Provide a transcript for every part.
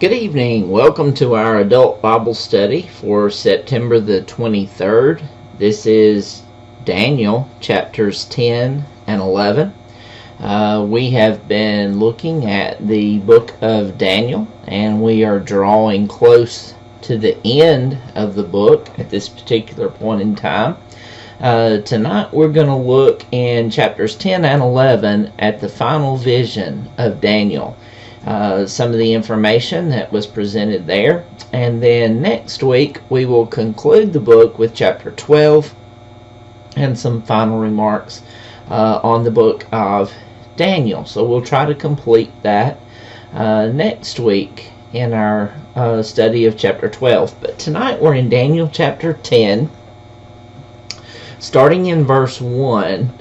Good evening. Welcome to our adult Bible study for September the 23rd. This is Daniel chapters 10 and 11. We have been looking at the book of Daniel, and we are drawing close to the end of the book at this particular point in time. Tonight we're going to look in chapters 10 and 11 at the final vision of Daniel. Some of the information that was presented there, and then next week we will conclude the book with chapter 12 and some final remarks on the book of Daniel. So we'll try to complete that next week in our study of chapter 12. But tonight we're in Daniel chapter 10, starting in verse 1.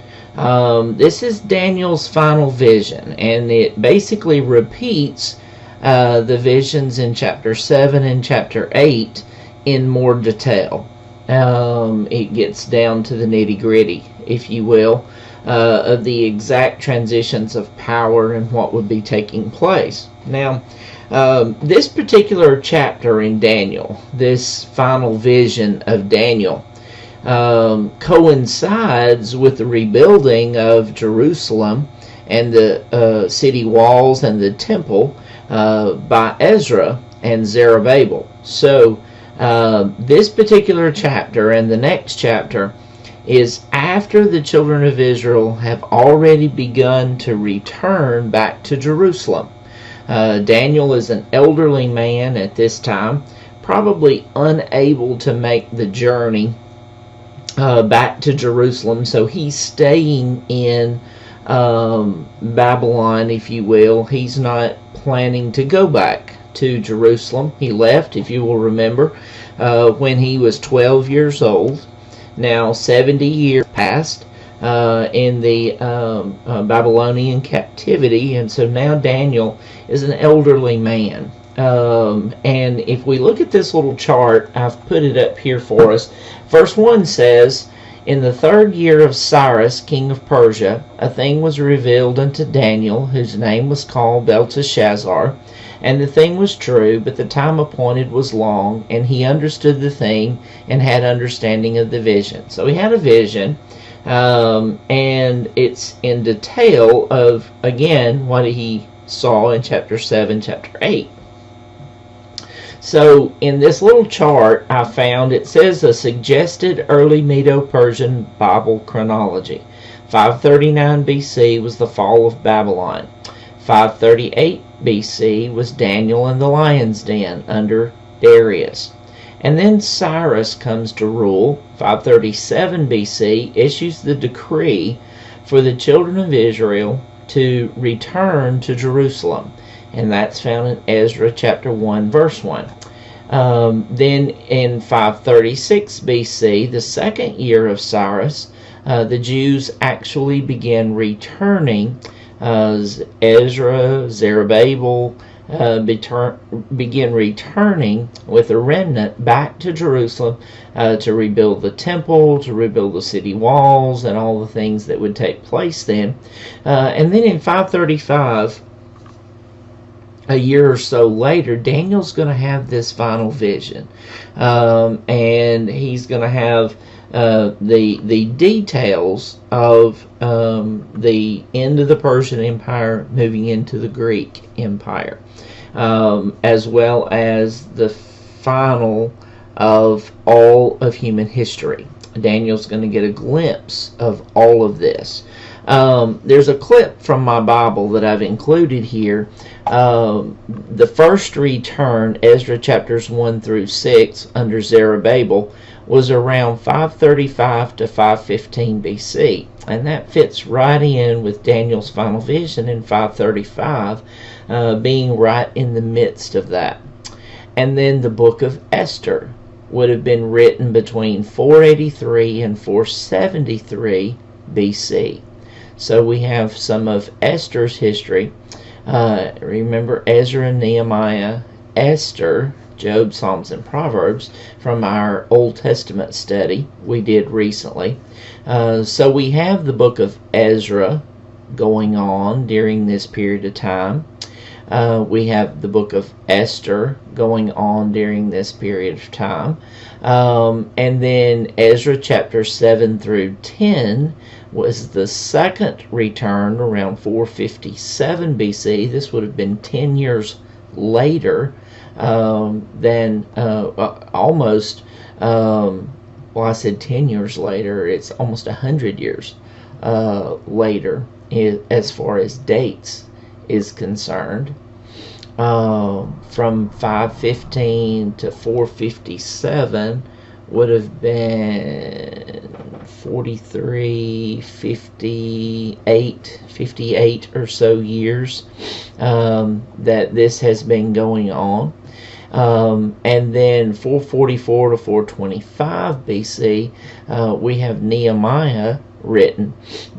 This is Daniel's final vision, and it basically repeats the visions in chapter 7 and chapter 8 in more detail. It gets down to the nitty-gritty, if you will, of the exact transitions of power and what would be taking place. Now, this particular chapter in Daniel, this final vision of Daniel, coincides with the rebuilding of Jerusalem and the city walls and the temple by Ezra and Zerubbabel. So this particular chapter and the next chapter is after the children of Israel have already begun to return back to Jerusalem. Daniel is an elderly man at this time, probably unable to make the journey back to Jerusalem, so he's staying in Babylon, if you will. He's not planning to go back to Jerusalem. He left, if you will remember, when he was 12 years old. Now 70 years passed in the Babylonian captivity, and so now Daniel is an elderly man. And if we look at this little chart, I've put it up here for us. Verse 1 says, "In the 3rd year of Cyrus, king of Persia, a thing was revealed unto Daniel, whose name was called Belteshazzar. And the thing was true, but the time appointed was long, and he understood the thing, and had understanding of the vision." So he had a vision, and it's in detail of, again, what he saw in chapter 7, chapter 8. So in this little chart I found, it says a suggested early Medo-Persian Bible chronology. 539 BC was the fall of Babylon. 538 BC was Daniel in the lion's den under Darius. And then Cyrus comes to rule. 537 BC issues the decree for the children of Israel to return to Jerusalem. And that's found in Ezra chapter 1, verse 1. Then in 536 BC, the 2nd year of Cyrus, the Jews actually began returning. Ezra, Zerubbabel began returning with a remnant back to Jerusalem to rebuild the temple, to rebuild the city walls, and all the things that would take place then. And then in 535, a year or so later, Daniel's going to have this final vision, and he's going to have the details of the end of the Persian Empire moving into the Greek Empire, as well as the final of all of human history. Daniel's going to get a glimpse of all of this. There's a clip from my Bible that I've included here. The first return, Ezra chapters 1 through 6, under Zerubbabel, was around 535 to 515 BC. And that fits right in with Daniel's final vision in 535, being right in the midst of that. And then the book of Esther would have been written between 483 and 473 BC. So we have some of Esther's history. Remember Ezra and Nehemiah, Esther, Job, Psalms, and Proverbs from our Old Testament study we did recently. So we have the book of Ezra going on during this period of time. We have the book of Esther going on during this period of time. And then Ezra chapter 7 through 10 was the second return around 457 BC. This would have been 10 years later than almost, well, I said 10 years later. It's almost 100 years later as far as dates is concerned. From 515 to 457 would have been 43, 58 or so years that this has been going on. And then 444 to 425 BC, we have Nehemiah written,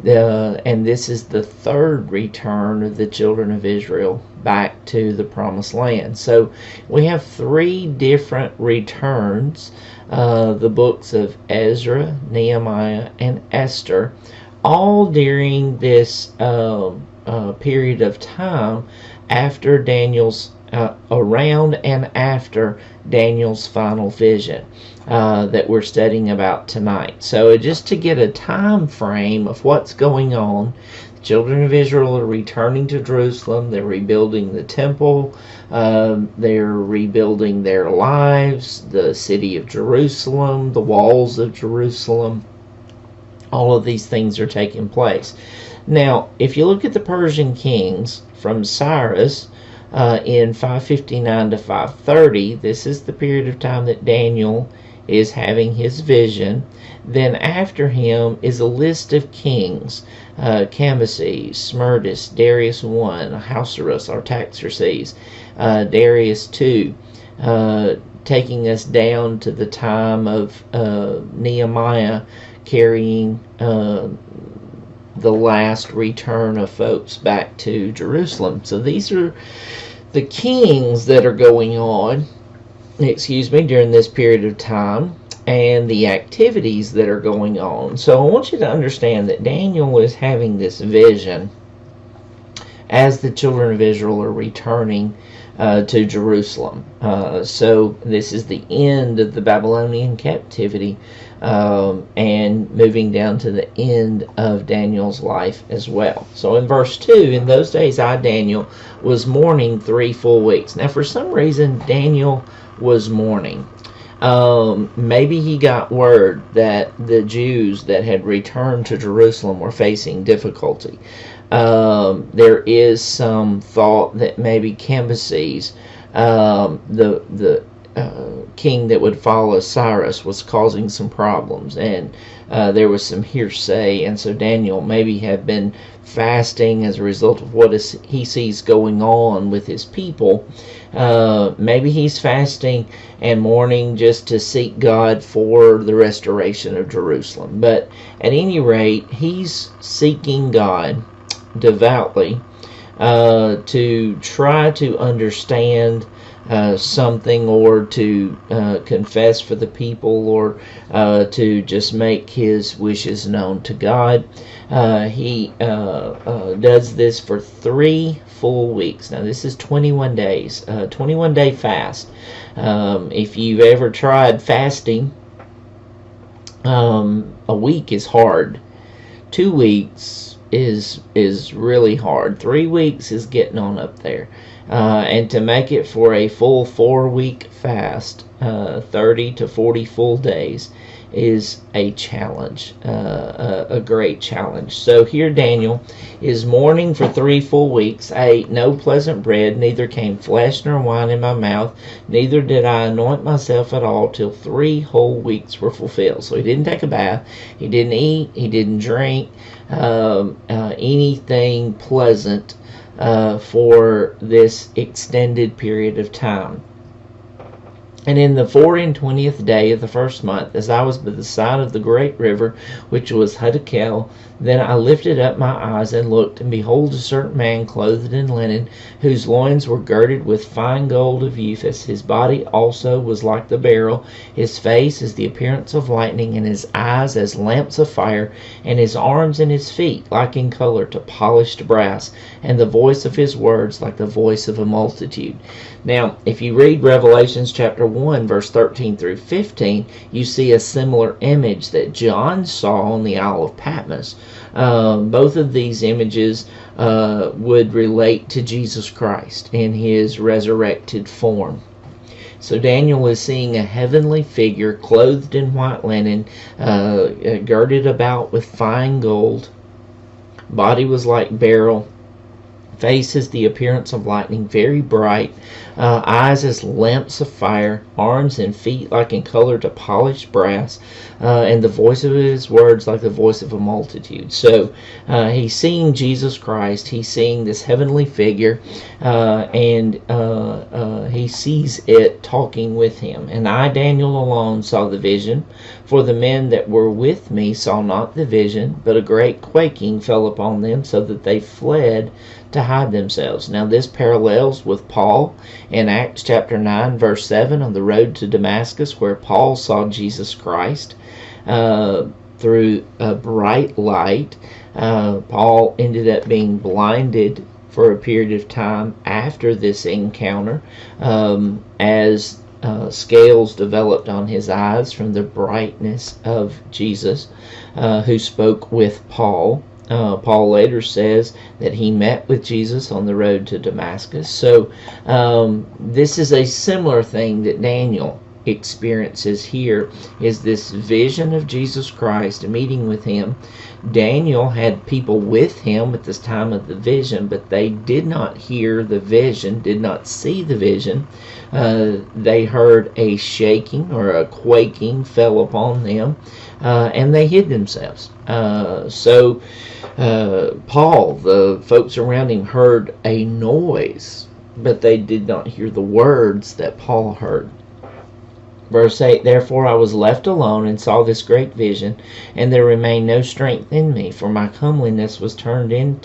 and this is the third return of the children of Israel back to the promised land. So we have three different returns, the books of Ezra, Nehemiah, and Esther, all during this period of time after Daniel's around and after Daniel's final vision that we're studying about tonight. So just to get a time frame of what's going on, the children of Israel are returning to Jerusalem. They're rebuilding the temple. They're rebuilding their lives, the city of Jerusalem, the walls of Jerusalem. All of these things are taking place. Now, if you look at the Persian kings from Cyrus, in 559 to 530, this is the period of time that Daniel is having his vision. Then after him is a list of kings, Cambyses, Smerdis, Darius I, Ahasuerus, Artaxerxes, Darius II, taking us down to the time of Nehemiah carrying the last return of folks back to Jerusalem. So these are the kings that are going on, during this period of time, and the activities that are going on. So I want you to understand that Daniel is having this vision as the children of Israel are returning to Jerusalem. So this is the end of the Babylonian captivity, and moving down to the end of Daniel's life as well. So in verse 2, in those days I, Daniel, was mourning 3 full weeks. Now for some reason Daniel was mourning. Maybe he got word that the Jews that had returned to Jerusalem were facing difficulty. There is some thought that maybe Cambyses, the king that would follow Cyrus, was causing some problems, and there was some hearsay, and so Daniel maybe had been fasting as a result of what he sees going on with his people. Maybe he's fasting and mourning just to seek God for the restoration of Jerusalem. But at any rate, he's seeking God devoutly to try to understand something, or to confess for the people, or to just make his wishes known to God. He does this for 3 full weeks. Now this is 21 days, 21-day fast. If you've ever tried fasting, a week is hard. 2 weeks is really hard. 3 weeks is getting on up there. And to make it for a full 4-week fast, 30 to 40 full days, is a challenge, a great challenge. So here Daniel is mourning for 3 full weeks. I ate no pleasant bread, neither came flesh nor wine in my mouth, neither did I anoint myself at all till 3 whole weeks were fulfilled. So he didn't take a bath, he didn't eat, he didn't drink anything pleasant for this extended period of time. And in the 24th day of the first month, as I was by the side of the great river, which was Hiddekel, then I lifted up my eyes and looked, and behold, a certain man clothed in linen, whose loins were girded with fine gold of Uphaz. His body also was like the beryl, his face as the appearance of lightning, and his eyes as lamps of fire, and his arms and his feet like in color to polished brass, and the voice of his words like the voice of a multitude. Now, if you read Revelations chapter 1, verse 13 through 15, you see a similar image that John saw on the Isle of Patmos. Both of these images would relate to Jesus Christ in his resurrected form. So Daniel is seeing a heavenly figure clothed in white linen, girded about with fine gold. Body was like beryl. Face is the appearance of lightning, very bright. Eyes as lamps of fire. Arms and feet like in color to polished brass. And the voice of his words like the voice of a multitude. So he's seeing Jesus Christ. He's seeing this heavenly figure. And he sees it talking with him. And I, Daniel, alone saw the vision. For the men that were with me saw not the vision, but a great quaking fell upon them, so that they fled to hide themselves. Now this parallels with Paul in Acts chapter 9 verse 7 on the road to Damascus, where Paul saw Jesus Christ through a bright light. Paul ended up being blinded for a period of time after this encounter, as scales developed on his eyes from the brightness of Jesus, who spoke with Paul. Paul later says that he met with Jesus on the road to Damascus. So this is a similar thing that Daniel experiences here, is this vision of Jesus Christ, a meeting with him. Daniel had people with him at this time of the vision, but they did not hear the vision, did not see the vision. They heard a shaking or a quaking fell upon them, and they hid themselves. So Paul, the folks around him, heard a noise, but they did not hear the words that Paul heard. Verse 8, therefore I was left alone and saw this great vision, and there remained no strength in me, for my comeliness was turned in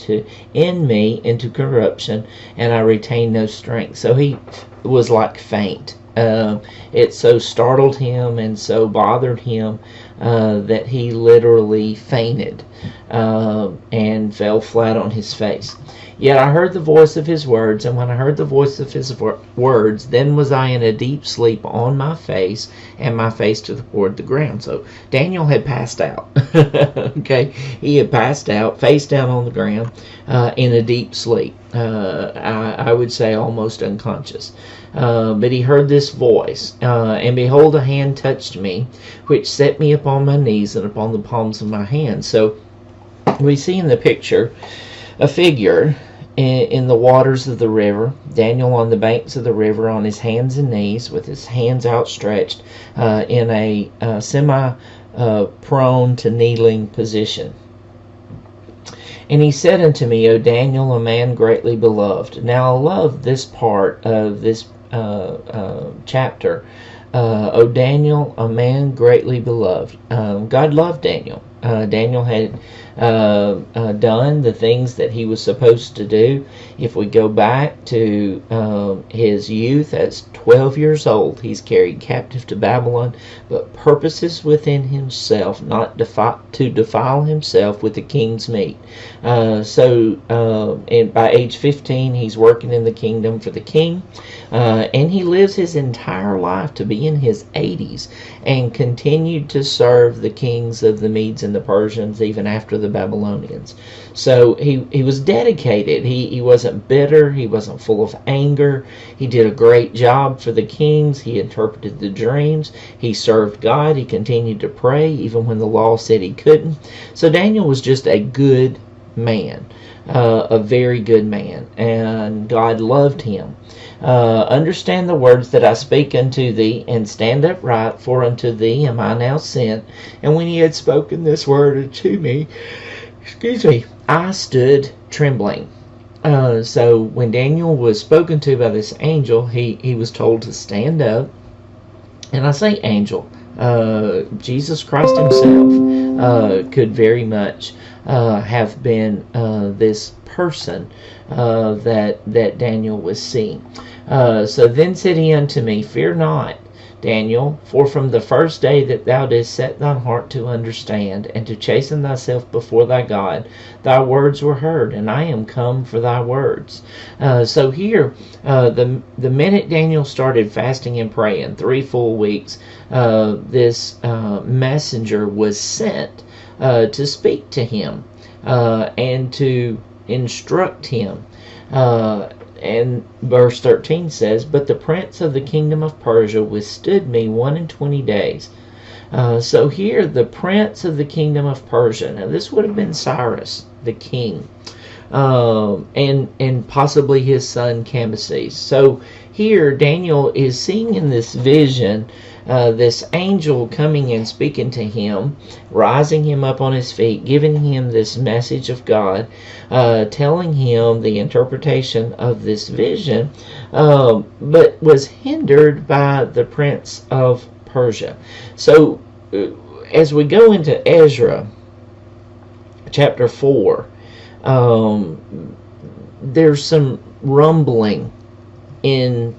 me into corruption, and I retained no strength. So he was like faint. It so startled him and so bothered him that he literally fainted and fell flat on his face. Yet I heard the voice of his words, and when I heard the voice of his words, then was I in a deep sleep on my face, and my face toward the ground. So Daniel had passed out. Okay, he had passed out, face down on the ground, in a deep sleep. I would say almost unconscious. But he heard this voice, and behold, a hand touched me, which set me upon my knees and upon the palms of my hands. So we see in the picture a figure in the waters of the river, Daniel on the banks of the river on his hands and knees with his hands outstretched in a semi-prone to kneeling position. And he said unto me, O Daniel, a man greatly beloved. Now I love this part of this chapter. O Daniel, a man greatly beloved. God loved Daniel. Daniel had done the things that he was supposed to do. If we go back to his youth, as 12 years old, he's carried captive to Babylon, but purposes within himself not to defile himself with the king's meat. And by age 15, he's working in the kingdom for the king, and he lives his entire life to be in his 80s and continued to serve the kings of the Medes and the Persians even after the Babylonians. So he was dedicated. He wasn't bitter. He wasn't full of anger. He did a great job for the kings. He interpreted the dreams. He served God. He continued to pray even when the law said he couldn't. So Daniel was just a good man, a very good man, and God loved him. Understand the words that I speak unto thee, and stand upright, for unto thee am I now sent. And when he had spoken this word unto me, I stood trembling. So when Daniel was spoken to by this angel, he was told to stand up, And I say angel, Jesus Christ himself could very much have been this person that Daniel was seeing. So then said he unto me, Fear not, Daniel, for from the first day that thou didst set thine heart to understand, and to chasten thyself before thy God, thy words were heard, and I am come for thy words. So here, the minute Daniel started fasting and praying, 3 full weeks, this messenger was sent to speak to him and to instruct him. And verse 13 says, But the prince of the kingdom of Persia withstood me 21 days. So here, the prince of the kingdom of Persia. Now, this would have been Cyrus, the king, and possibly his son Cambyses. So here, Daniel is seeing in this vision this angel coming and speaking to him, rising him up on his feet, giving him this message of God, telling him the interpretation of this vision, but was hindered by the prince of Persia. So as we go into Ezra chapter 4, there's some rumbling in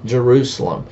Jerusalem.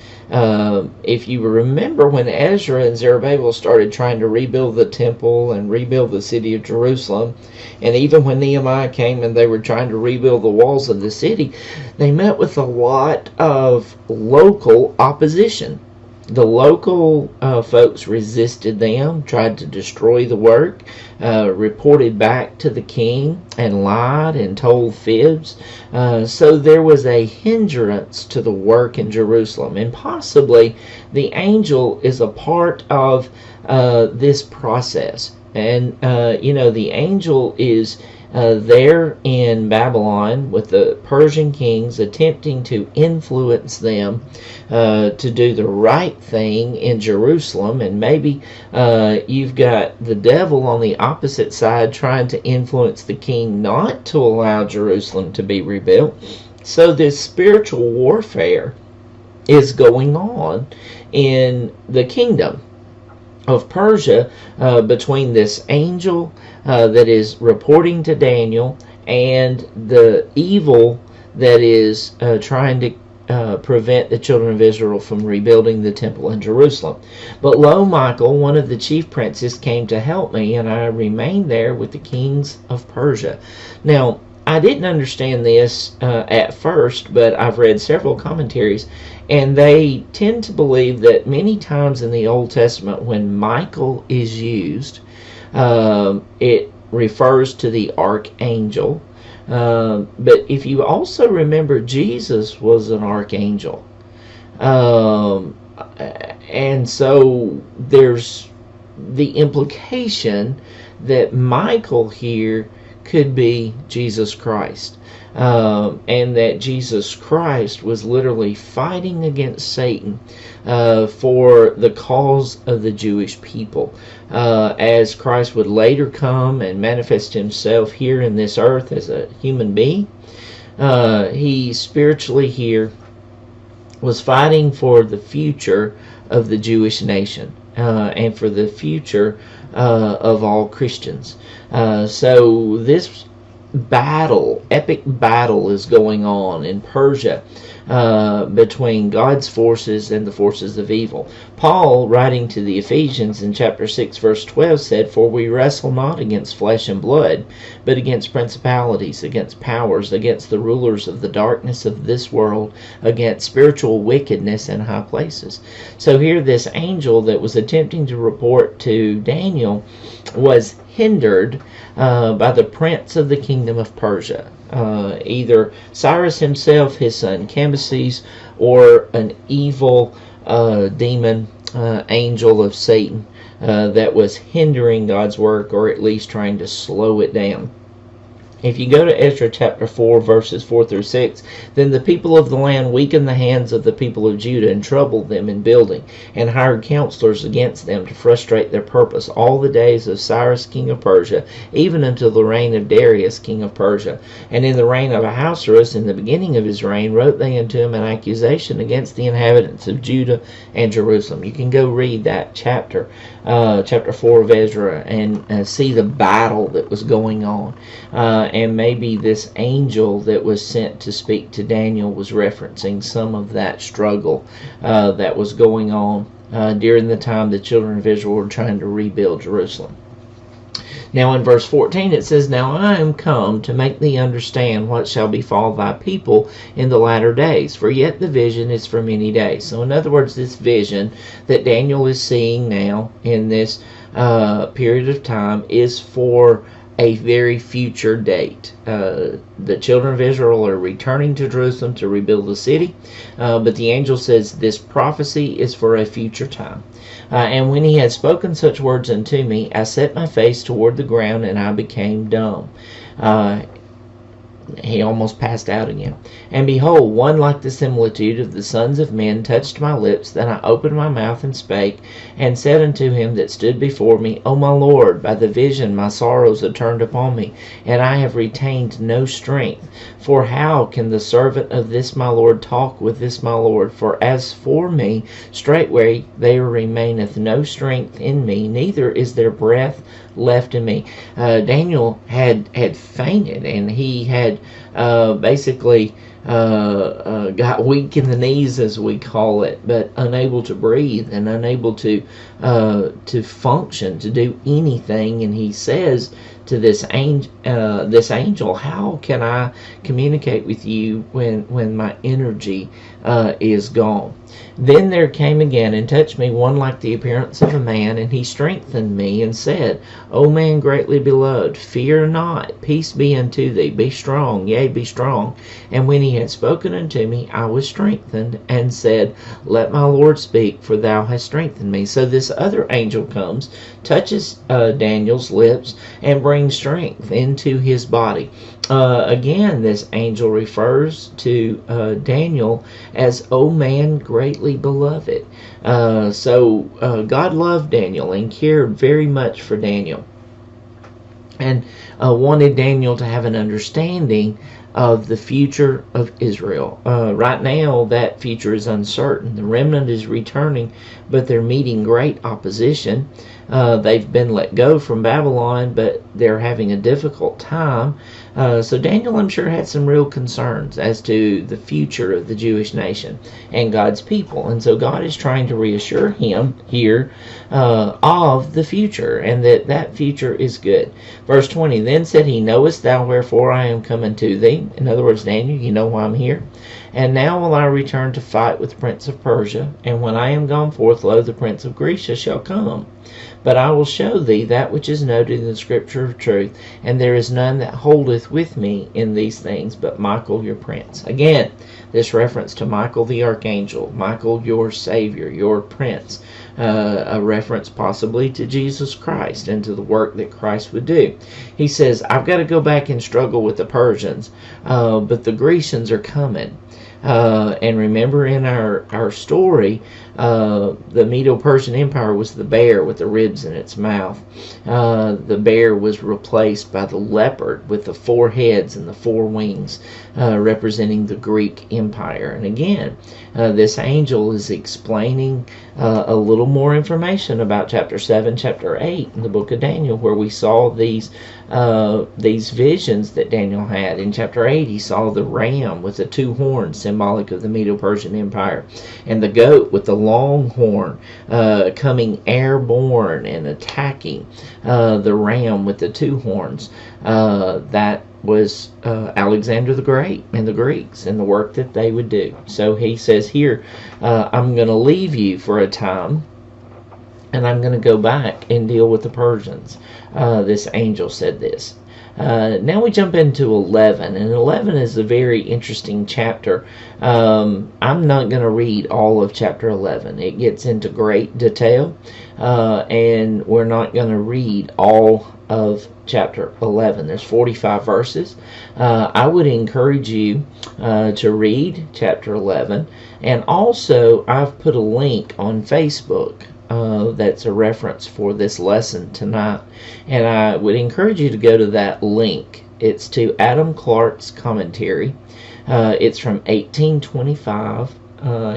If you remember when Ezra and Zerubbabel started trying to rebuild the temple and rebuild the city of Jerusalem, and even when Nehemiah came and they were trying to rebuild the walls of the city, they met with a lot of local opposition. The local folks resisted them, tried to destroy the work, reported back to the king and lied and told fibs. So there was a hindrance to the work in Jerusalem. And possibly the angel is a part of this process. And, the angel is there in Babylon with the Persian kings, attempting to influence them to do the right thing in Jerusalem. And maybe you've got the devil on the opposite side trying to influence the king not to allow Jerusalem to be rebuilt. So this spiritual warfare is going on in the kingdom of Persia between this angel that is reporting to Daniel and the evil that is trying to prevent the children of Israel from rebuilding the temple in Jerusalem. But lo, Michael, one of the chief princes, came to help me, and I remained there with the kings of Persia. Now, I didn't understand this at first, but I've read several commentaries, and they tend to believe that many times in the Old Testament when Michael is used, it refers to the archangel. But if you also remember, Jesus was an archangel. And so there's the implication that Michael here could be Jesus Christ. And that Jesus Christ was literally fighting against Satan for the cause of the Jewish people. As Christ would later come and manifest himself here in this earth as a human being, he spiritually here was fighting for the future of the Jewish nation and for the future of all Christians. So this epic battle is going on in Persia between God's forces and the forces of evil. Paul, writing to the Ephesians in chapter 6 verse 12, said, For we wrestle not against flesh and blood, but against principalities, against powers, against the rulers of the darkness of this world, against spiritual wickedness in high places. So here this angel that was attempting to report to Daniel was hindered by the prince of the kingdom of Persia, either Cyrus himself, his son Cambyses, or an evil demon angel of Satan that was hindering God's work, or at least trying to slow it down. If you go to Ezra chapter 4, verses 4 through 6, then the people of the land weakened the hands of the people of Judah and troubled them in building, and hired counselors against them to frustrate their purpose all the days of Cyrus king of Persia, even until the reign of Darius king of Persia. And in the reign of Ahasuerus, in the beginning of his reign, wrote they unto him an accusation against the inhabitants of Judah and Jerusalem. You can go read that chapter 4 of Ezra, and see the battle that was going on. And maybe this angel that was sent to speak to Daniel was referencing some of that struggle that was going on during the time the children of Israel were trying to rebuild Jerusalem. Now in verse 14 it says, Now I am come to make thee understand what shall befall thy people in the latter days, for yet the vision is for many days. So in other words, this vision that Daniel is seeing now in this period of time is for a very future date. The children of Israel are returning to Jerusalem to rebuild the city, but the angel says this prophecy is for a future time. And when he had spoken such words unto me, I set my face toward the ground, and I became dumb. He almost passed out again. And behold, one like the similitude of the sons of men touched my lips. Then I opened my mouth and spake, and said unto him that stood before me, O my Lord, by the vision my sorrows are turned upon me, and I have retained no strength. For how can the servant of this my Lord talk with this my Lord? For as for me, straightway there remaineth no strength in me, neither is there breath left in me. Daniel had fainted, and he had basically got weak in the knees, as we call it, but unable to breathe and unable to function, to do anything. And he says to this angel, how can I communicate with you when my energy is gone? Then there came again and touched me one like the appearance of a man, and he strengthened me and said, O man greatly beloved, fear not, peace be unto thee, be strong, yea, be strong. And when he had spoken unto me, I was strengthened, and said, Let my Lord speak, for thou hast strengthened me. So this other angel comes, touches Daniel's lips, and brings strength into his body. Again, this angel refers to Daniel as, O man greatly beloved. So God loved Daniel and cared very much for Daniel, and wanted Daniel to have an understanding of the future of Israel. Right now, that future is uncertain. The remnant is returning, but they're meeting great opposition. They've been let go from Babylon, but they're having a difficult time. So Daniel, I'm sure, had some real concerns as to the future of the Jewish nation and God's people. And so God is trying to reassure him here of the future, and that future is good. Verse 20, Then said he, Knowest thou wherefore I am come unto thee? In other words, Daniel, you know why I'm here. And now will I return to fight with the prince of Persia, and when I am gone forth, lo, the prince of Grecia shall come. But I will show thee that which is noted in the scripture of truth, and there is none that holdeth with me in these things but Michael your prince. Again, this reference to Michael the archangel, Michael your savior, your prince, a reference possibly to Jesus Christ and to the work that Christ would do. He says, I've got to go back and struggle with the Persians, but the Grecians are coming. And remember, in our story, the Medo-Persian Empire was the bear with the ribs in its mouth. The bear was replaced by the leopard with the 4 heads and the 4 wings, representing the Greek Empire. And again, this angel is explaining a little more information about chapter 7, chapter 8 in the book of Daniel, where we saw these visions that Daniel had. In chapter 8, he saw the ram with the 2 horns, symbolic of the Medo-Persian Empire, and the goat with the long horn coming airborne and attacking the ram with the 2 horns. That was Alexander the Great and the Greeks and the work that they would do. So he says here, I'm going to leave you for a time, and I'm going to go back and deal with the Persians. This angel said this. Now we jump into 11, and 11 is a very interesting chapter. I'm not going to read all of chapter 11. It gets into great detail, and we're not going to read all of chapter 11. There's 45 verses. I would encourage you to read chapter 11, and also I've put a link on Facebook that's a reference for this lesson tonight, and I would encourage you to go to that link. It's to Adam Clarke's commentary. It's from 1825.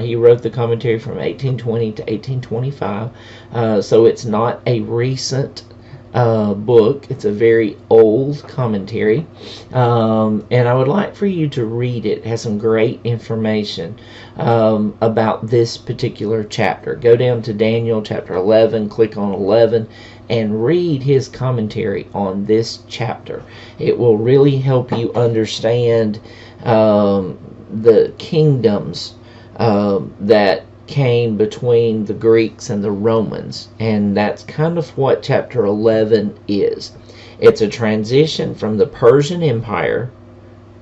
He wrote the commentary from 1820 to 1825, so it's not a recent book. It's a very old commentary, and I would like for you to read it. It has some great information about this particular chapter. Go down to Daniel chapter 11, click on 11, and read his commentary on this chapter. It will really help you understand the kingdoms that came between the Greeks and the Romans, and that's kind of what chapter 11 is. It's a transition from the Persian Empire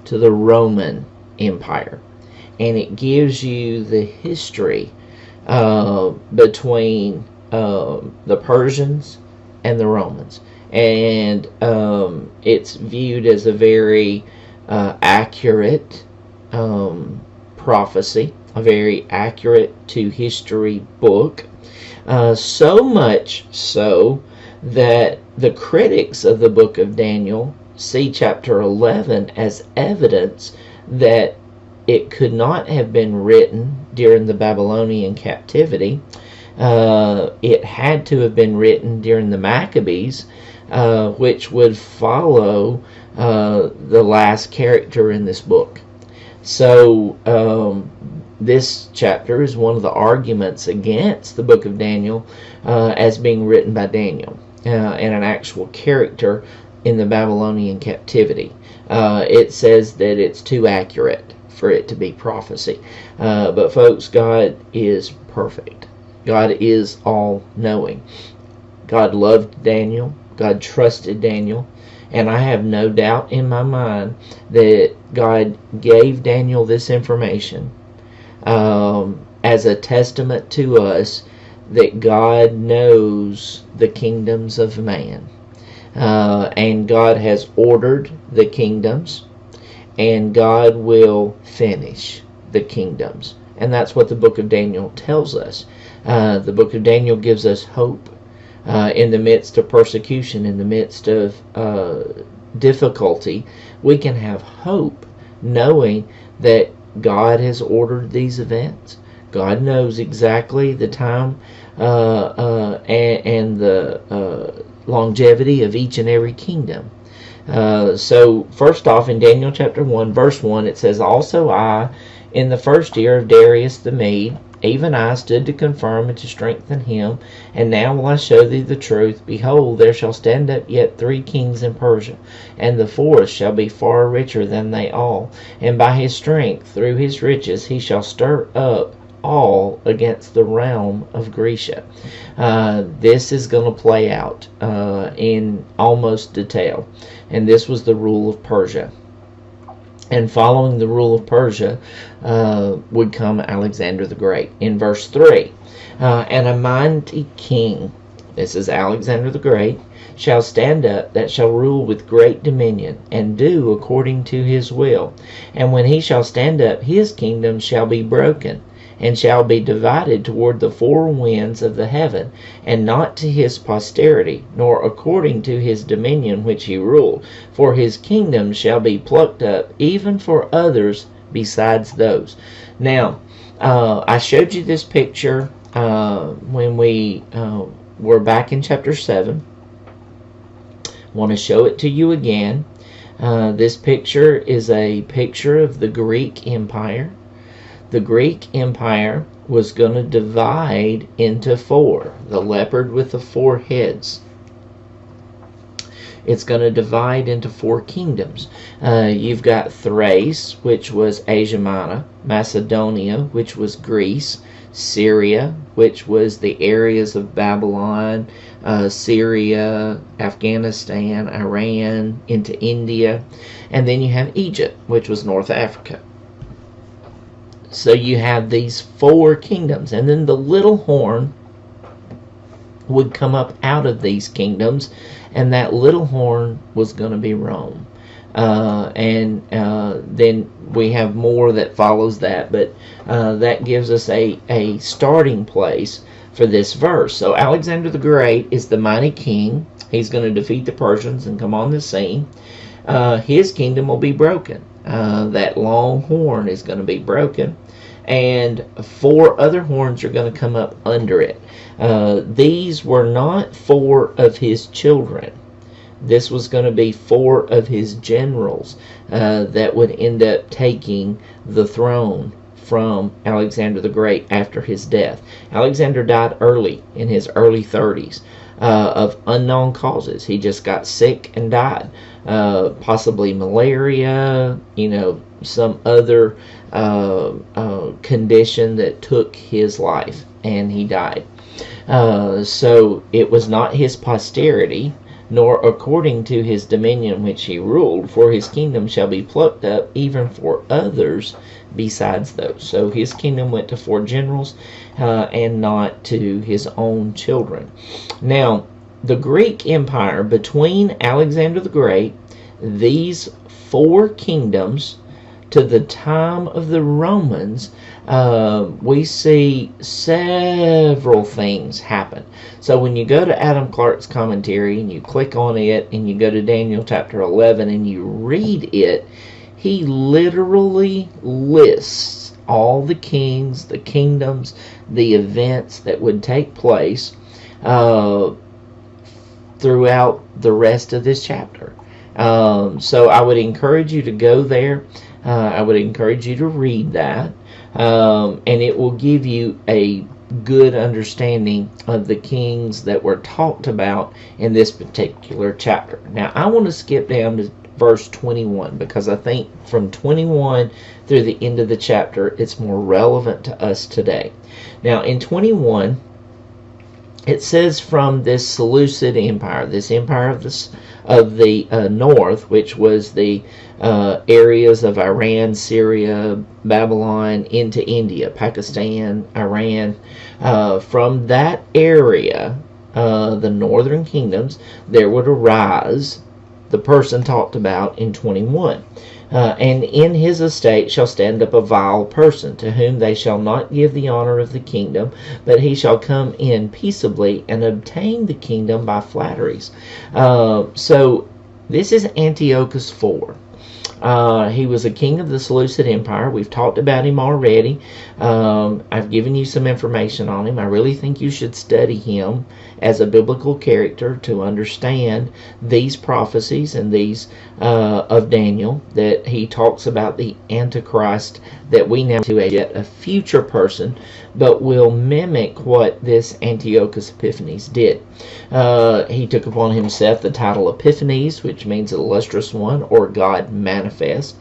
to the Roman Empire, and it gives you the history between the Persians and the Romans, and it's viewed as a very accurate prophecy, a very accurate to history book, so much so that the critics of the book of Daniel see chapter 11 as evidence that it could not have been written during the Babylonian captivity. It had to have been written during the Maccabees, which would follow the last character in this book. So this chapter is one of the arguments against the book of Daniel as being written by Daniel and an actual character in the Babylonian captivity. It says that it's too accurate for it to be prophecy. But folks, God is perfect. God is all-knowing. God loved Daniel. God trusted Daniel. And I have no doubt in my mind that God gave Daniel this information as a testament to us that God knows the kingdoms of man. And God has ordered the kingdoms, and God will finish the kingdoms. And that's what the book of Daniel tells us. The book of Daniel gives us hope in the midst of persecution, in the midst of difficulty. We can have hope knowing that God has ordered these events. God knows exactly the time and the longevity of each and every kingdom. So first off, in Daniel chapter 1 verse 1, it says, "Also I, in the first year of Darius the Mede, even I stood to confirm and to strengthen him. And now will I show thee the truth. Behold, there shall stand up yet 3 kings in Persia, and the fourth shall be far richer than they all. And by his strength, through his riches, he shall stir up all against the realm of Grecia." This is going to play out in almost detail. And this was the rule of Persia. And following the rule of Persia would come Alexander the Great. In verse 3, "And a mighty king," this is Alexander the Great, "shall stand up, that shall rule with great dominion, and do according to his will. And when he shall stand up, his kingdom shall be broken, and shall be divided toward the 4 winds of the heaven, and not to his posterity, nor according to his dominion which he ruled. For his kingdom shall be plucked up, even for others besides those." Now, I showed you this picture when we were back in chapter 7. I want to show it to you again. This picture is a picture of the Greek Empire. The Greek Empire was going to divide into 4. The leopard with the 4 heads. It's going to divide into 4 kingdoms. You've got Thrace, which was Asia Minor, Macedonia, which was Greece, Syria, which was the areas of Babylon, Syria, Afghanistan, Iran, into India, and then you have Egypt, which was North Africa. So you have these 4 kingdoms, and then the little horn would come up out of these kingdoms, and that little horn was going to be Rome. Then we have more that follows that, but that gives us a starting place for this verse. So Alexander the Great is the mighty king. He's going to defeat the Persians and come on the scene. His kingdom will be broken. That long horn is going to be broken, and 4 other horns are going to come up under it. These were not 4 of his children. This was going to be 4 of his generals that would end up taking the throne from Alexander the Great after his death. Alexander died early, in his early 30s, of unknown causes. He just got sick and died. Possibly malaria, some other condition that took his life, and he died. So it was not his posterity, nor according to his dominion which he ruled, for his kingdom shall be plucked up even for others besides those. So his kingdom went to 4 generals, and not to his own children. Now, the Greek Empire, between Alexander the Great, these 4 kingdoms, to the time of the Romans, we see several things happen. So when you go to Adam Clarke's commentary and you click on it and you go to Daniel chapter 11 and you read it, he literally lists all the kings, the kingdoms, the events that would take place throughout the rest of this chapter. So I would encourage you to go there. I would encourage you to read that, and it will give you a good understanding of the kings that were talked about in this particular chapter. Now, I want to skip down to verse 21, because I think from 21 through the end of the chapter, it's more relevant to us today. Now, in 21, it says from this Seleucid Empire, this empire of the north, which was the areas of Iran, Syria, Babylon, into India, Pakistan, Iran. From that area, the northern kingdoms, there would arise the person talked about in 21. And in his estate shall stand up a vile person, to whom they shall not give the honor of the kingdom, but he shall come in peaceably and obtain the kingdom by flatteries. So this is Antiochus IV. He was a king of the Seleucid Empire. We've talked about him already. I've given you some information on him. I really think you should study him as a biblical character to understand these prophecies and these of Daniel, that he talks about the Antichrist that we now to a future person, but will mimic what this Antiochus Epiphanes did. He took upon himself the title Epiphanes, which means illustrious one, or God manifest.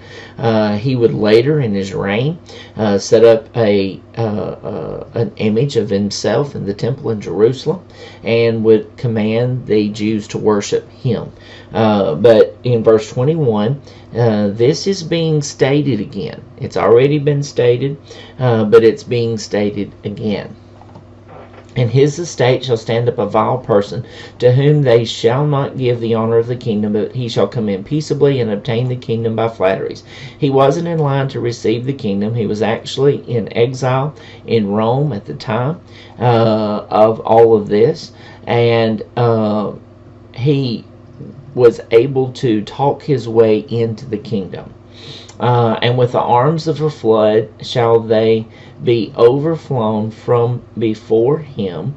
He would later in his reign set up an image of himself in the temple in Jerusalem, and would command the Jews to worship him. But in verse 21, this is being stated again. It's already been stated, but it's being stated again. In his estate shall stand up a vile person, to whom they shall not give the honor of the kingdom, but he shall come in peaceably and obtain the kingdom by flatteries. He wasn't in line to receive the kingdom. He was actually in exile in Rome at the time of all of this, and he was able to talk his way into the kingdom. And with the arms of a flood shall they be overflown from before him,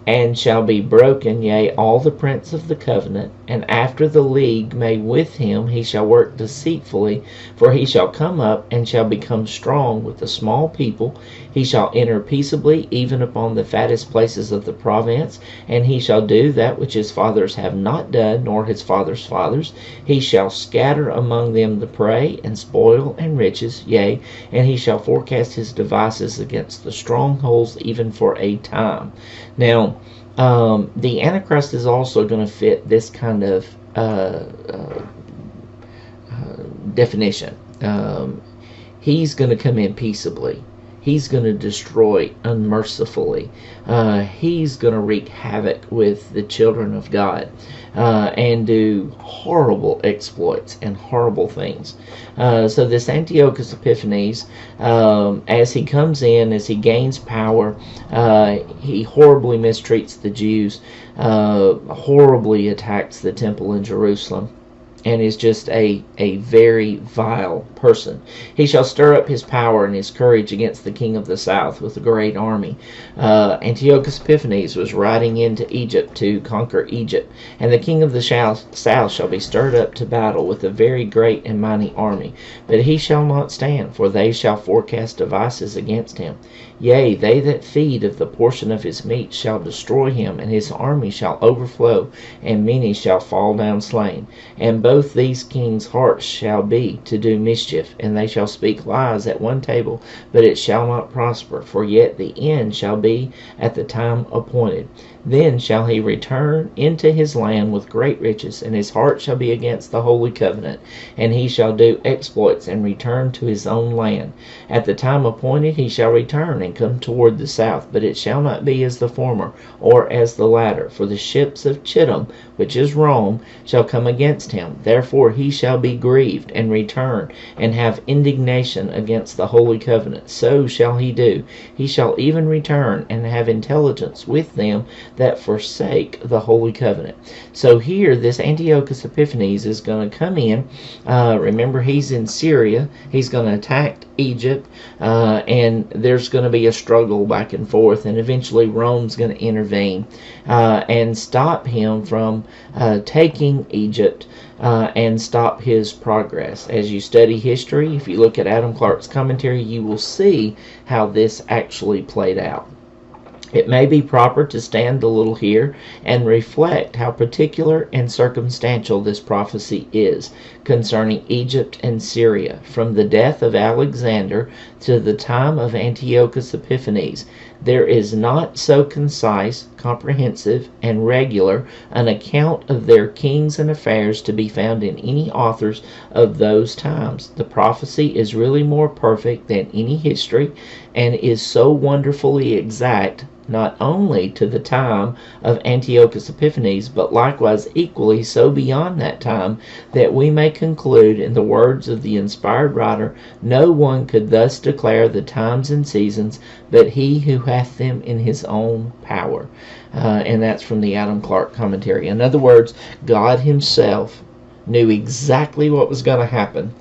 and shall be broken, yea, all the prince of the covenant. And after the league made with him, he shall work deceitfully, for he shall come up and shall become strong with a small people. He shall enter peaceably, even upon the fattest places of the province, and he shall do that which his fathers have not done, nor his fathers' fathers. He shall scatter among them the prey, and spoil, and riches, yea, and he shall forecast his devices against the strongholds, even for a time. Now, the Antichrist is also going to fit this kind of definition. He's going to come in peaceably. He's going to destroy unmercifully. He's going to wreak havoc with the children of God and do horrible exploits and horrible things. So this Antiochus Epiphanes, as he comes in, as he gains power, he horribly mistreats the Jews, horribly attacks the temple in Jerusalem, and is just a very vile person. He shall stir up his power and his courage against the king of the south with a great army. Antiochus Epiphanes was riding into Egypt to conquer Egypt, and the king of the south shall be stirred up to battle with a very great and mighty army. But he shall not stand, for they shall forecast devices against him. Yea, they that feed of the portion of his meat shall destroy him, and his army shall overflow, and many shall fall down slain. And both these kings' hearts shall be to do mischief, and they shall speak lies at one table, but it shall not prosper, for yet the end shall be at the time appointed. Then shall he return into his land with great riches, and his heart shall be against the holy covenant, and he shall do exploits and return to his own land. At the time appointed he shall return and come toward the south, but it shall not be as the former, or as the latter, for the ships of Chittim, which is Rome, shall come against him. Therefore he shall be grieved, and return, and have indignation against the holy covenant. So shall he do. He shall even return, and have intelligence with them that forsake the holy covenant. So here, this Antiochus Epiphanes is going to come in. Remember, he's in Syria. He's going to attack Egypt, and there's going to be a struggle back and forth, and eventually Rome's going to intervene and stop him from taking Egypt and stop his progress. As you study history, if you look at Adam Clarke's commentary, you will see how this actually played out. It may be proper to stand a little here and reflect how particular and circumstantial this prophecy is concerning Egypt and Syria, from the death of Alexander to the time of Antiochus Epiphanes. There is not so concise, comprehensive, and regular an account of their kings and affairs to be found in any authors of those times. The prophecy is really more perfect than any history, and is so wonderfully exact, not only to the time of Antiochus Epiphanes, but likewise equally so beyond that time, that we may conclude, in the words of the inspired writer, no one could thus declare the times and seasons but he who hath them in his own power. And that's from the Adam Clarke commentary. In other words, God himself knew exactly what was going to happen.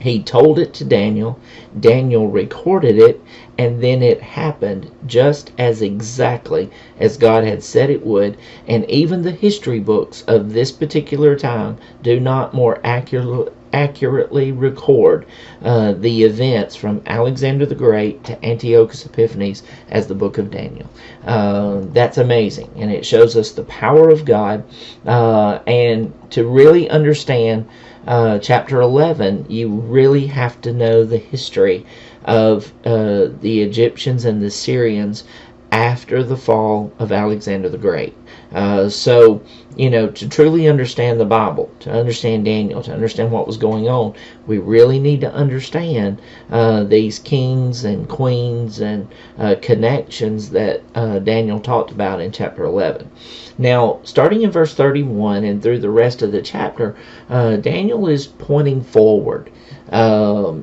He told it to Daniel. Daniel recorded it, and then it happened just as exactly as God had said it would. And even the history books of this particular time do not more accurately record the events from Alexander the Great to Antiochus Epiphanes as the book of Daniel. That's amazing, and it shows us the power of God. And to really understand chapter 11, you really have to know the history of the Egyptians and the Syrians after the fall of Alexander the Great. So, to truly understand the Bible, to understand Daniel, to understand what was going on, we really need to understand these kings and queens and connections that Daniel talked about in chapter 11. Now, starting in verse 31 and through the rest of the chapter, Daniel is pointing forward, to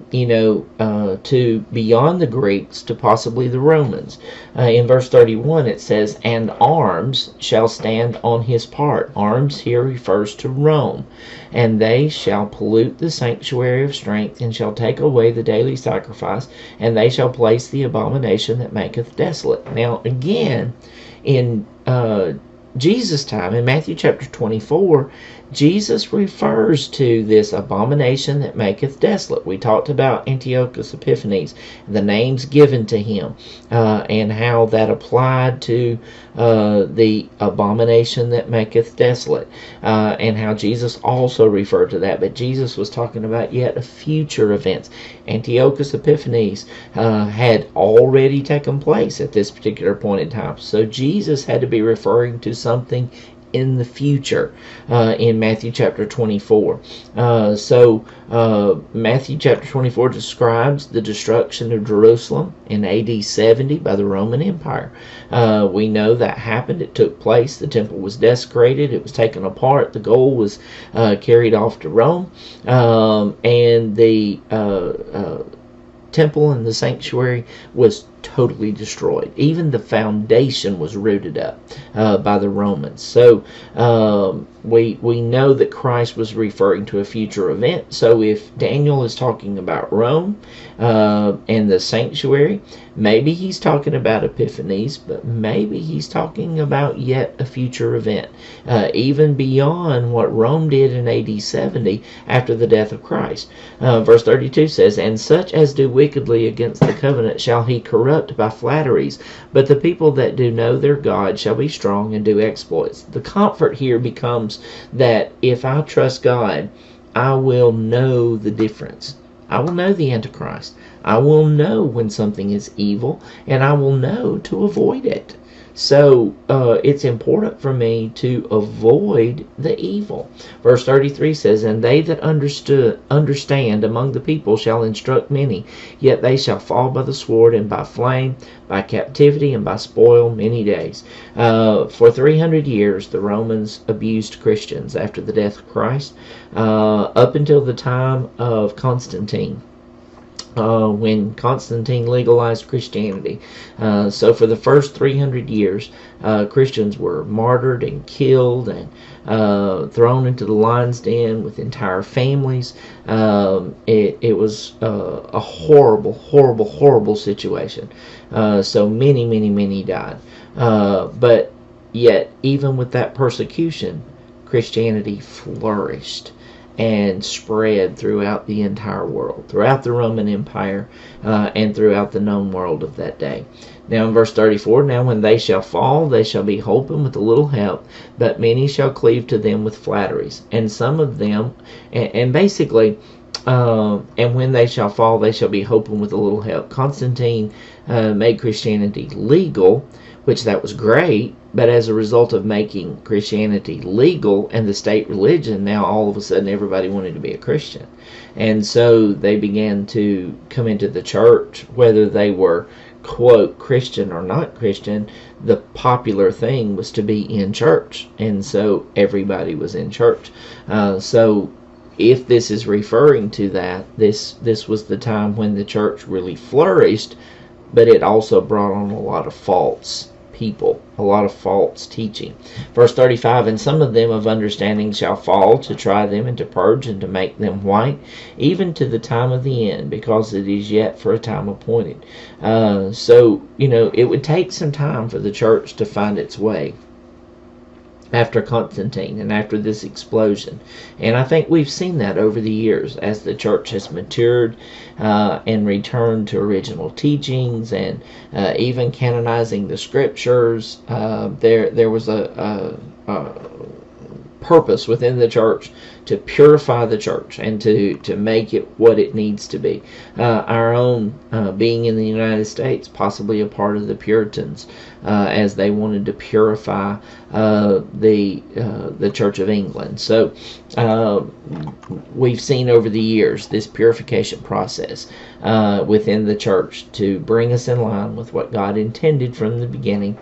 beyond the Greeks, to possibly the Romans. In verse 31 it says, "And arms shall stand on his part." Arms here refers to Rome. "And they shall pollute the sanctuary of strength, and shall take away the daily sacrifice, and they shall place the abomination that maketh desolate." Now again, in Jesus' time, in Matthew chapter 24, Jesus refers to this abomination that maketh desolate. We talked about Antiochus Epiphanes, the names given to him, and how that applied to the abomination that maketh desolate, and how Jesus also referred to that. But Jesus was talking about yet future events. Antiochus Epiphanes had already taken place at this particular point in time. So Jesus had to be referring to something in the future in Matthew chapter 24. Matthew chapter 24 describes the destruction of Jerusalem in AD 70 by the Roman Empire. We know that happened. It took place. The temple was desecrated. It was taken apart. The gold was carried off to Rome. And the temple and the sanctuary was totally destroyed. Even the foundation was rooted up by the Romans. So we know that Christ was referring to a future event. So if Daniel is talking about Rome and the sanctuary, maybe he's talking about Epiphanes, but maybe he's talking about yet a future event, even beyond what Rome did in AD 70 after the death of Christ. Verse 32 says, "And such as do wickedly against the covenant shall he corrupt by flatteries, but the people that do know their God shall be strong and do exploits." The comfort here becomes that if I trust God, I will know the difference. I will know the Antichrist. I will know when something is evil, and I will know to avoid it. So it's important for me to avoid the evil. Verse 33 says, "And they that understand among the people shall instruct many, yet they shall fall by the sword and by flame, by captivity and by spoil many days." For 300 years, the Romans abused Christians after the death of Christ, up until the time of Constantine. When Constantine legalized Christianity. So for the first 300 years, Christians were martyred and killed and thrown into the lion's den with entire families. It was a horrible, horrible, horrible situation. So many died. But yet, even with that persecution, Christianity flourished and spread throughout the entire world, throughout the Roman Empire, and throughout the known world of that day. Now in verse 34, "Now when they shall fall, they shall be holpen with a little help, but many shall cleave to them with flatteries. And some of them," and basically, "and when they shall fall, they shall be holpen with a little help." Constantine made Christianity legal, which that was great, but as a result of making Christianity legal and the state religion, now all of a sudden everybody wanted to be a Christian. And so they began to come into the church, whether they were, quote, Christian or not Christian. The popular thing was to be in church, and so everybody was in church. So if this is referring to that, this was the time when the church really flourished, but it also brought on a lot of false people, a lot of false teaching. Verse 35, "And some of them of understanding shall fall, to try them and to purge and to make them white, even to the time of the end, because it is yet for a time appointed." So, it would take some time for the church to find its way after Constantine and after this explosion. And I think we've seen that over the years as the church has matured and returned to original teachings and even canonizing the scriptures. There was a purpose within the church to purify the church and to make it what it needs to be. Our own being in the United States, possibly a part of the Puritans, as they wanted to purify the Church of England. So we've seen over the years this purification process within the church to bring us in line with what God intended from the beginning,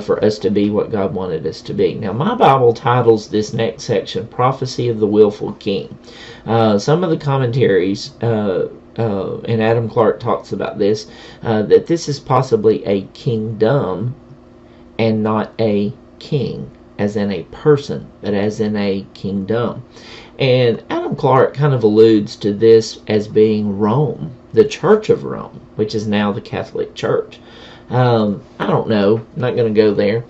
for us to be what God wanted us to be. Now, my Bible titles this next section, "Prophecy of the Willful King." Some of the commentaries, and Adam Clark talks about this, that this is possibly a kingdom and not a king, as in a person, but as in a kingdom. And Adam Clark kind of alludes to this as being Rome, the Church of Rome, which is now the Catholic Church. I don't know. I'm not going to go there.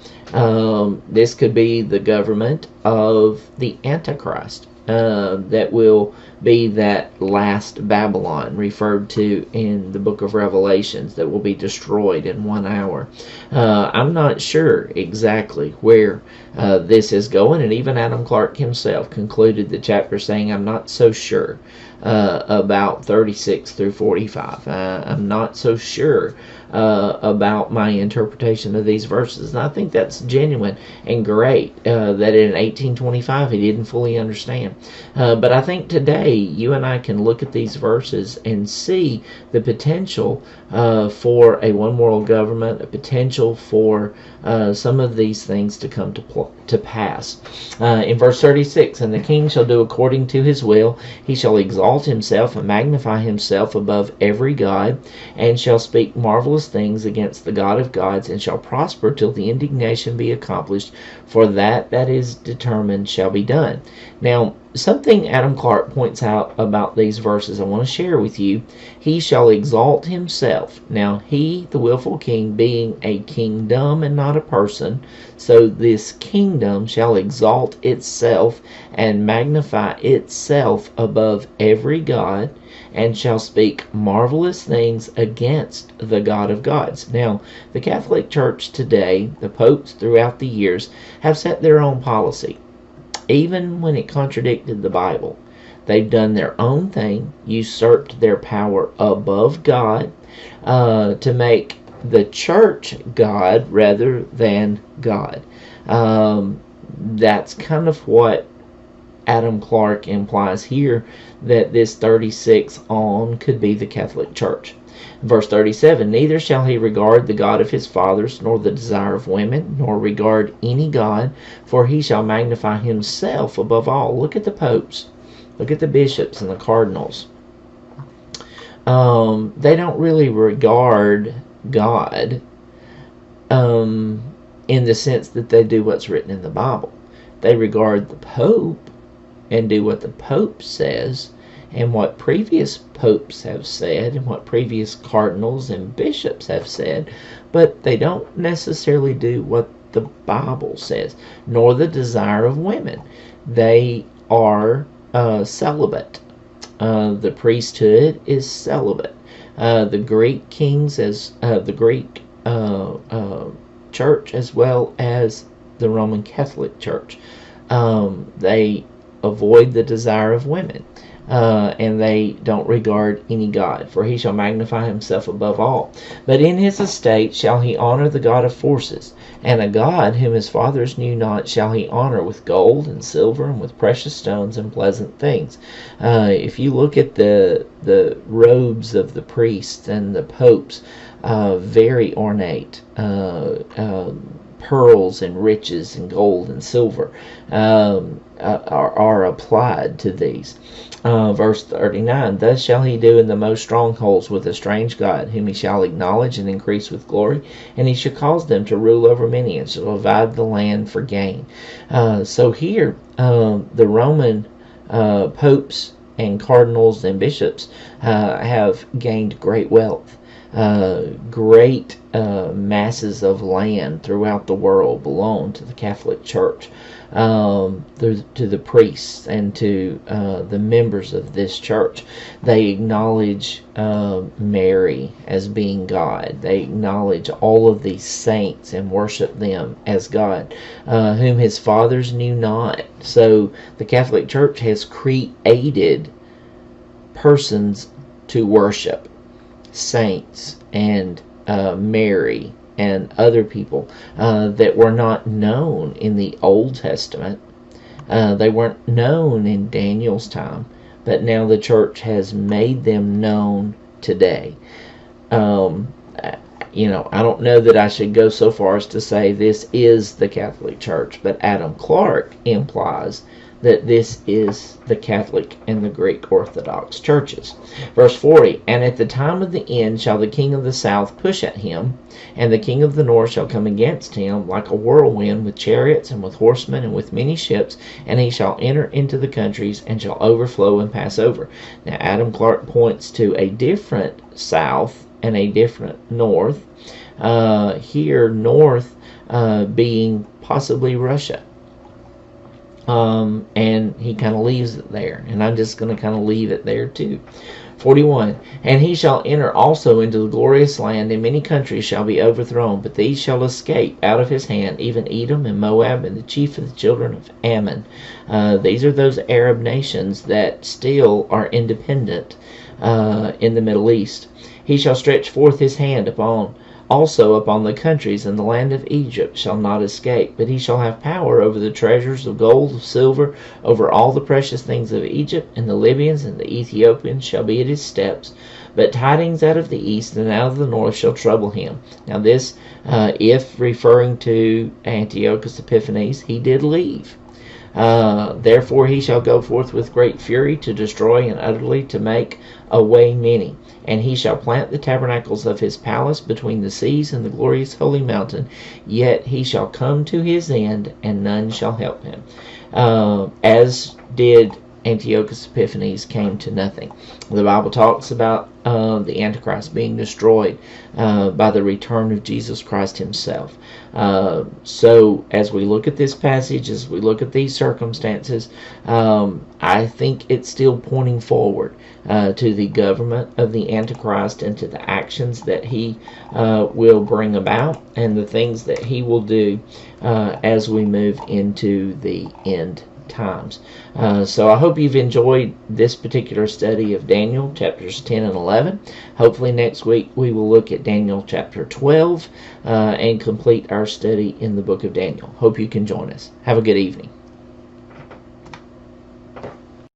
This could be the government of the Antichrist. That will be that last Babylon referred to in the book of Revelations that will be destroyed in 1 hour. I'm not sure exactly where this is going, and even Adam Clarke himself concluded the chapter saying, I'm not so sure about 36 through 45. I'm not so sure about my interpretation of these verses. And I think that's genuine and great that in 1825 he didn't fully understand. But I think today you and I can look at these verses and see the potential for a one world government, a potential for some of these things to come to pass. In verse 36, and the king shall do according to his will. He shall exalt himself and magnify himself above every god, and shall speak marvelous things against the God of gods, and shall prosper till the indignation be accomplished, for that is determined shall be done. Now, something Adam Clarke points out about these verses I want to share with you. He shall exalt himself. Now, he, the willful king, being a kingdom and not a person, so this kingdom shall exalt itself and magnify itself above every god, and shall speak marvelous things against the God of gods. Now, the Catholic Church today, the popes throughout the years, have set their own policy, even when it contradicted the Bible. They've done their own thing, usurped their power above God to make the church God rather than God. That's kind of what Adam Clarke implies here, that this 36 on could be the Catholic Church. Verse 37, neither shall he regard the God of his fathers, nor the desire of women, nor regard any God, for he shall magnify himself above all. Look at the popes. Look at the bishops and the cardinals. They don't really regard God in the sense that they do what's written in the Bible. They regard the Pope and do what the Pope says, and what previous popes have said, and what previous cardinals and bishops have said, but they don't necessarily do what the Bible says, nor the desire of women. They are celibate. The priesthood is celibate. The Greek kings, as the Greek church, as well as the Roman Catholic Church, they avoid the desire of women. And they don't regard any God, for he shall magnify himself above all. But in his estate shall he honor the God of forces, and a God whom his fathers knew not shall he honor with gold and silver and with precious stones and pleasant things. If you look at the robes of the priests and the popes, very ornate, pearls and riches and gold and silver are applied to these. Verse 39, thus shall he do in the most strongholds with a strange God, whom he shall acknowledge and increase with glory, and he shall cause them to rule over many, and shall divide the land for gain. So here, the Roman popes and cardinals and bishops have gained great wealth. Great masses of land throughout the world belong to the Catholic Church, to the priests and to the members of this church. They acknowledge Mary as being God. They acknowledge all of these saints and worship them as God, whom his fathers knew not. So the Catholic Church has created persons to worship, saints and Mary and other people that were not known in the Old Testament. They weren't known in Daniel's time, but now the church has made them known today. I don't know that I should go so far as to say this is the Catholic Church, but Adam Clarke implies that this is the Catholic and the Greek Orthodox churches. Verse 40, and at the time of the end shall the king of the south push at him, and the king of the north shall come against him like a whirlwind, with chariots and with horsemen and with many ships, and he shall enter into the countries and shall overflow and pass over. Now Adam Clarke points to a different south and a different north. Here, north being possibly Russia. And he kind of leaves it there. And I'm just going to kind of leave it there too. 41. And he shall enter also into the glorious land, and many countries shall be overthrown, but these shall escape out of his hand, even Edom and Moab and the chief of the children of Ammon. These are those Arab nations that still are independent in the Middle East. He shall stretch forth his hand also upon the countries, and the land of Egypt shall not escape. But he shall have power over the treasures of gold, of silver, over all the precious things of Egypt, and the Libyans and the Ethiopians shall be at his steps. But tidings out of the east and out of the north shall trouble him. Now this, if referring to Antiochus Epiphanes, he did leave. Therefore he shall go forth with great fury to destroy and utterly to make away many. And he shall plant the tabernacles of his palace between the seas and the glorious holy mountain. Yet he shall come to his end, and none shall help him. As did Antiochus Epiphanes, came to nothing. The Bible talks about the Antichrist being destroyed by the return of Jesus Christ himself. So as we look at this passage, as we look at these circumstances, I think it's still pointing forward to the government of the Antichrist and to the actions that he will bring about and the things that he will do as we move into the end times. So I hope you've enjoyed this particular study of Daniel chapters 10 and 11. Hopefully next week we will look at Daniel chapter 12 and complete our study in the book of Daniel. Hope you can join us. Have a good evening.